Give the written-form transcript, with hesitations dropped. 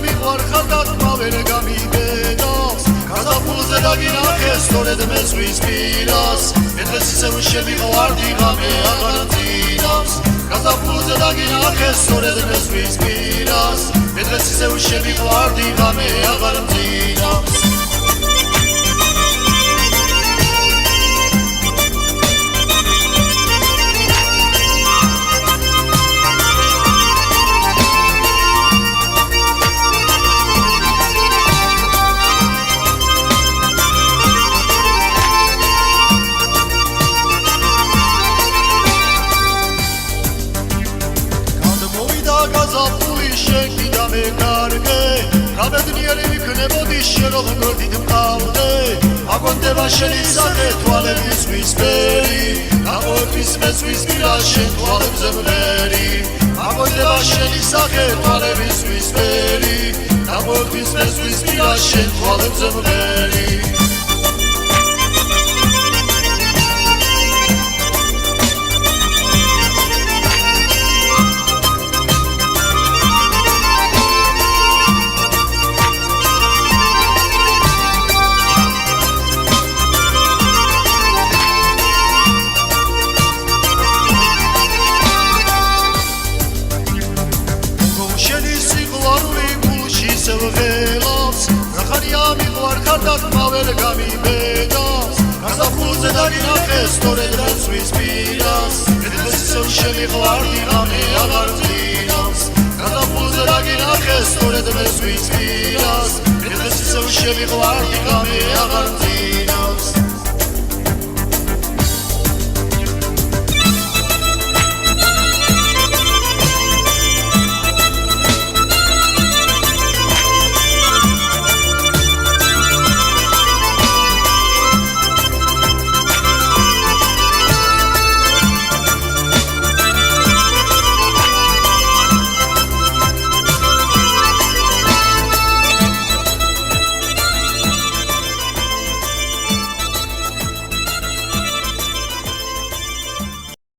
მიყვარხარ და თმა ვერ გამიბედავს გაზაფხულზე დაგინახე სწორედ მე ზღვის პირას მე დღეს ისევ შემიყვარდი ღამე აღარ მძინავს გაზაფხულზე დაგინახე სწორედ მე ზღვის პირას მე დღეს ისევ შემიყვარდი ღამე აღარ მძინავს გაზაფხული შეკიდა მე კარგე რაბედნიერი ვიქნებოდი შენოღმრ დიდ მყავდე აგონდება შენი სახე თვალების ვისფერი გამოექვის მე ზღვის პირას შენ თვალებზე მღერი აგონდება შენი სახე თვალების ვისფერი გამოექვის მე ზღვის პირას შენ თვალებზე მღერი სევღელავს რახანია მიყვარხარ და თმა ვერ გამიბედავს გაზაფხულზე დაგინახე სწორედ მე ზღვის პირას მე დღეს ისევ შემიყვარდი ღამე აღარ მძინავს გაზაფხულზე დაგინახე სწორედ მე ზღვის პირას მე დღეს ისევ შემიყვარდი ღამე აღარ მძინავს